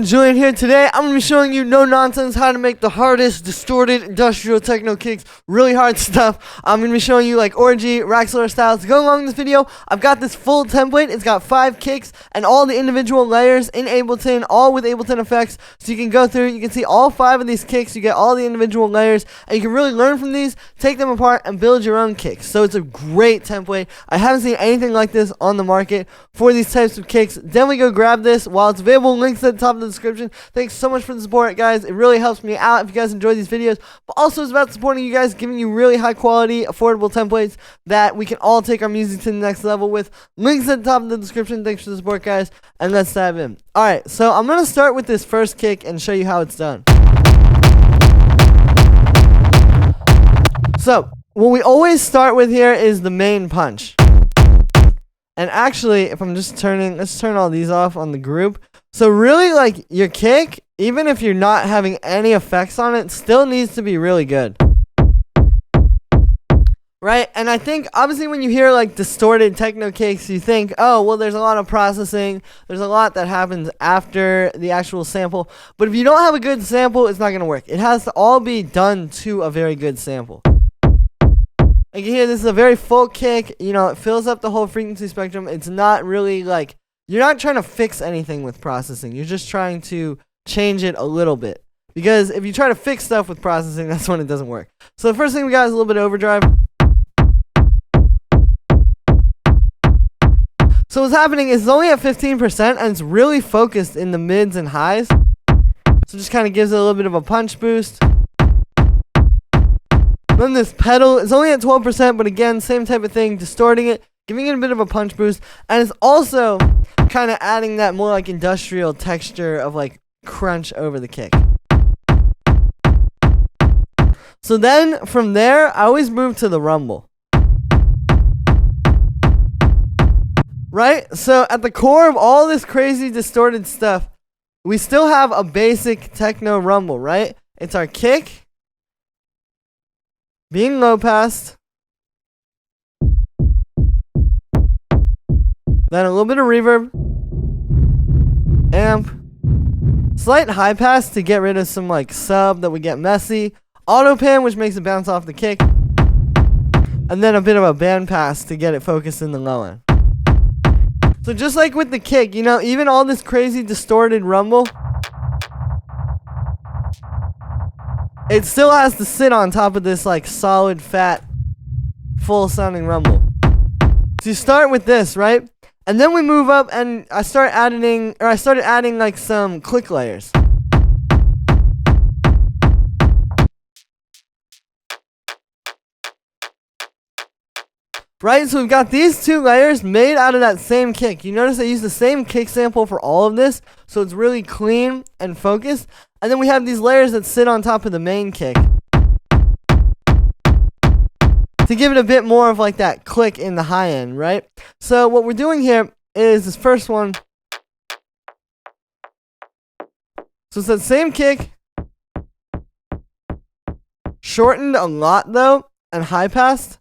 everyone, Julian here. Today I'm going to be showing you no nonsense how to make the hardest distorted industrial techno kicks, really hard stuff. I'm going to be showing you like ORGIE, Raxeller styles. To go along with this video, I've got this full template. It's got 5 kicks and all the individual layers in Ableton, all with Ableton effects. So you can go through, you can see all 5 of these kicks, you get all the individual layers, and you can really learn from these, take them apart, and build your own kicks. So it's a great template. I haven't seen anything like this on the market for these types of kicks. Definitely go grab this while it's available. Links at the top of the description. Thanks so much for the support, guys. It really helps me out if you guys enjoy these videos. But also it's about supporting you guys, giving you really high quality, affordable templates that we can all take our music to the next level with. Links at the top of the description. Thanks for the support, guys. And let's dive in. Alright, so I'm going to start with this first kick and show you how it's done. So, what we always start with here is the main punch. And actually, if I'm just let's turn all these off on the group. So really, like, your kick, even if you're not having any effects on it, still needs to be really good. Right? And I think, obviously, when you hear, like, distorted techno kicks, you think, oh, well, there's a lot of processing. There's a lot that happens after the actual sample. But if you don't have a good sample, it's not going to work. It has to all be done to a very good sample. Like here, this is a very full kick. You know, it fills up the whole frequency spectrum. It's not really like, you're not trying to fix anything with processing. You're just trying to change it a little bit. Because if you try to fix stuff with processing, that's when it doesn't work. So the first thing we got is a little bit of overdrive. So what's happening is it's only at 15% and it's really focused in the mids and highs. So it just kind of gives it a little bit of a punch boost. Then this pedal is only at 12%, but again, same type of thing, distorting it, giving it a bit of a punch boost, and it's also kind of adding that more like industrial texture of like crunch over the kick. So then from there, I always move to the rumble. Right? So at the core of all this crazy distorted stuff, we still have a basic techno rumble, right? It's our kick being low passed, then a little bit of reverb, amp, slight high pass to get rid of some like sub that would get messy, auto pan which makes it bounce off the kick, and then a bit of a band pass to get it focused in the low end. So just like with the kick, you know, even all this crazy distorted rumble, it still has to sit on top of this like solid, fat, full sounding rumble. So you start with this, right? And then we move up and I started adding like some click layers. Right, so we've got these 2 layers made out of that same kick. You notice I use the same kick sample for all of this, so it's really clean and focused. And then we have these layers that sit on top of the main kick to give it a bit more of like that click in the high end, right? So what we're doing here is this first one. So it's that same kick, shortened a lot though, and high passed.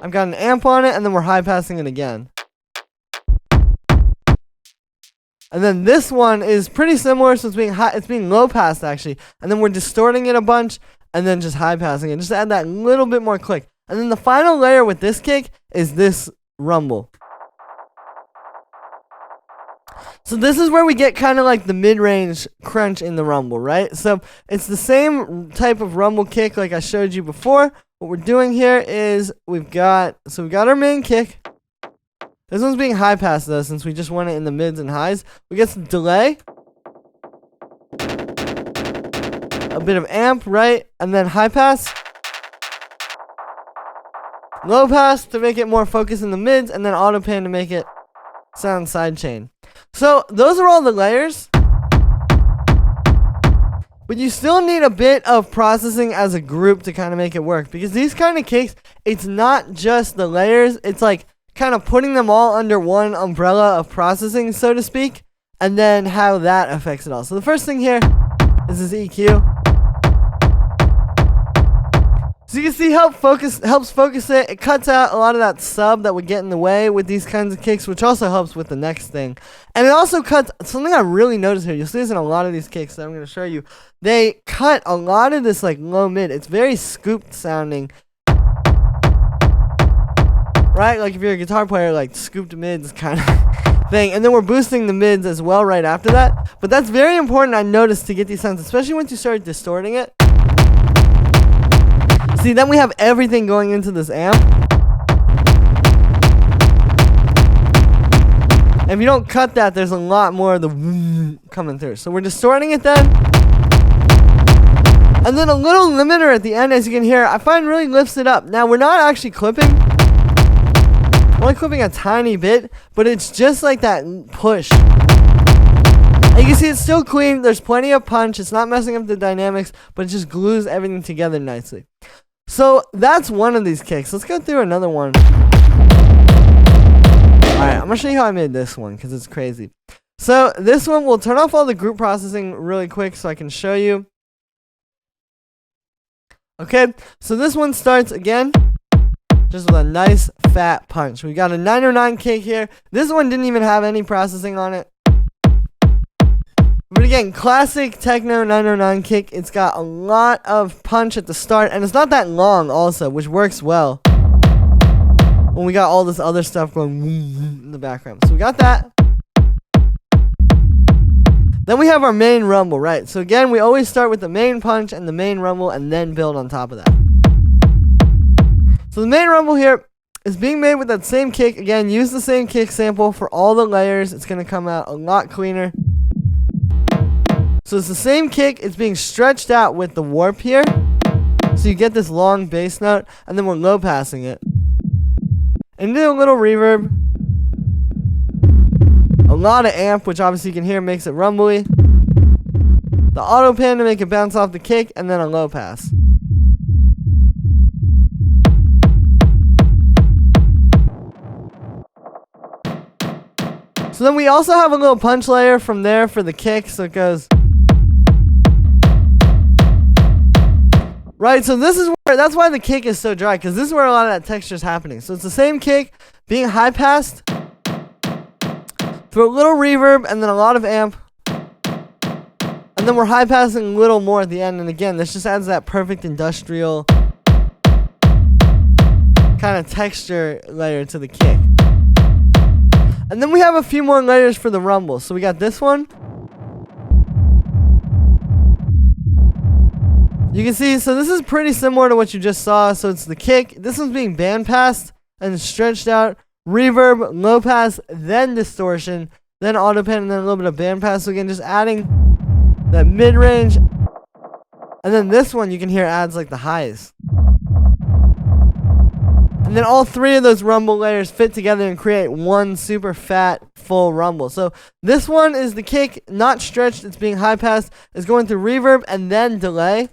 I've got an amp on it, and then we're high passing it again. And then this one is pretty similar, so it's being low passed actually. And then we're distorting it a bunch, and then just high passing it, just to add that little bit more click. And then the final layer with this kick is this rumble. So this is where we get kind of like the mid-range crunch in the rumble, right? So it's the same type of rumble kick like I showed you before. What we're doing here is we've got our main kick. This one's being high passed though, since we just want it in the mids and highs. We get some delay, a bit of amp, right? And then high pass, low pass to make it more focused in the mids, and then auto pan to make it sound sidechain. So those are all the layers. But you still need a bit of processing as a group to kind of make it work. Because these kind of kicks, it's not just the layers. It's like kind of putting them all under one umbrella of processing, so to speak. And then how that affects it all. So the first thing here is this EQ. So you can see helps focus it. It cuts out a lot of that sub that would get in the way with these kinds of kicks, which also helps with the next thing. And it also cuts something I really noticed here. You'll see this in a lot of these kicks that I'm going to show you. They cut a lot of this like low mid. It's very scooped sounding. Right? Like if you're a guitar player, like scooped mids kind of thing. And then we're boosting the mids as well right after that. But that's very important, I noticed, to get these sounds, especially once you start distorting it. See, then we have everything going into this amp. And if you don't cut that, there's a lot more of the coming through. So we're distorting it then. And then a little limiter at the end, as you can hear, I find really lifts it up. Now, we're not actually clipping. We're only clipping a tiny bit, but it's just like that push. And you can see it's still clean. There's plenty of punch. It's not messing up the dynamics, but it just glues everything together nicely. So that's one of these kicks. Let's go through another one. Alright, I'm going to show you how I made this one because it's crazy. So this one, we'll turn off all the group processing really quick so I can show you. Okay, so this one starts again just with a nice fat punch. We got a 909 kick here. This one didn't even have any processing on it. But again, classic Techno 909 kick. It's got a lot of punch at the start, and it's not that long also, which works well when we got all this other stuff going in the background. So we got that. Then we have our main rumble, right? So again, we always start with the main punch and the main rumble and then build on top of that. So the main rumble here is being made with that same kick. Again, use the same kick sample for all the layers. It's going to come out a lot cleaner. So it's the same kick. It's being stretched out with the warp here. So you get this long bass note, and then we're low passing it. And do a little reverb. A lot of amp, which obviously you can hear makes it rumbly. The auto pan to make it bounce off the kick, and then a low pass. So then we also have a little punch layer from there for the kick, so it goes. Right, so this is where, that's why the kick is so dry, because this is where a lot of that texture is happening. So it's the same kick being high passed through a little reverb and then a lot of amp. And then we're high passing a little more at the end. And again, this just adds that perfect industrial kind of texture layer to the kick. And then we have a few more layers for the rumble. So we got this one. You can see, so this is pretty similar to what you just saw. So it's the kick. This one's being band passed and stretched out. Reverb, low pass, then distortion, then auto pan, and then a little bit of band pass. So again, just adding that mid range. And then this one you can hear adds like the highs. And then all three of those rumble layers fit together and create one super fat full rumble. So this one is the kick, not stretched. It's being high passed. It's going through reverb and then delay.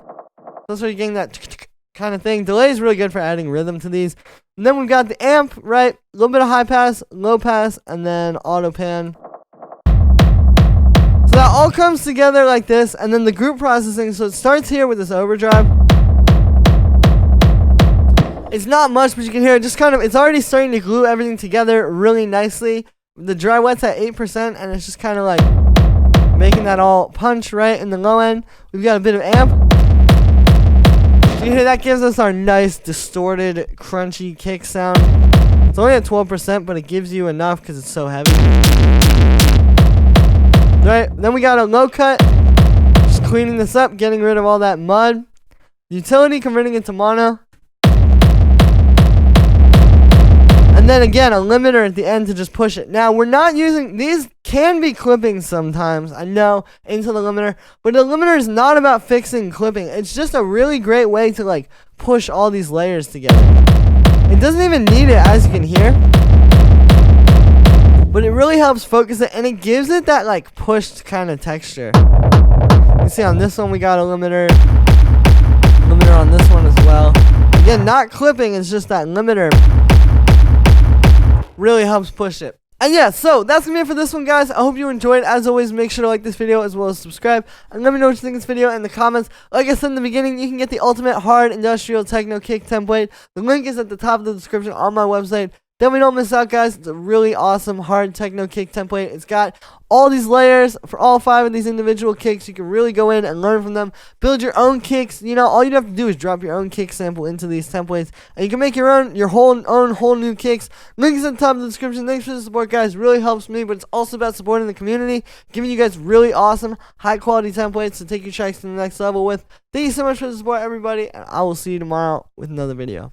That's where you're getting that kind of thing. Delay is really good for adding rhythm to these. And then we've got the amp, right? A little bit of high pass, low pass, and then auto pan. So that all comes together like this. And then the group processing. So it starts here with this overdrive. It's not much, but you can hear it just kind of, it's already starting to glue everything together really nicely. The dry wet's at 8%, and it's just kind of like making that all punch right in the low end. We've got a bit of amp. So you hear that gives us our nice distorted crunchy kick sound. It's only at 12%, but it gives you enough because it's so heavy. Right, then we got a low cut. Just cleaning this up, getting rid of all that mud. Utility, converting it to mono. And then again, a limiter at the end to just push it. Now, we're not using, these can be clipping sometimes, I know, into the limiter. But the limiter is not about fixing clipping. It's just a really great way to like push all these layers together. It doesn't even need it, as you can hear. But it really helps focus it, and it gives it that like pushed kind of texture. You can see on this one we got a limiter. Limiter on this one as well. Again, not clipping, it's just that limiter. Really helps push it. And yeah, so that's gonna be it for this one, guys. I hope you enjoyed. As always, make sure to like this video as well as subscribe, and let me know what you think of this video in the comments. Like I said in the beginning, you can get the ultimate hard industrial techno kick template. The link is at the top of the description on my website. Then we don't miss out, guys. It's a really awesome hard techno kick template. It's got all these layers for all 5 of these individual kicks. You can really go in and learn from them. Build your own kicks. You know, all you have to do is drop your own kick sample into these templates, and you can make your whole new kicks. Links at the top of the description. Thanks for the support, guys. Really helps me, but it's also about supporting the community, giving you guys really awesome, high quality templates to take your tracks to the next level with. Thank you so much for the support, everybody, and I will see you tomorrow with another video.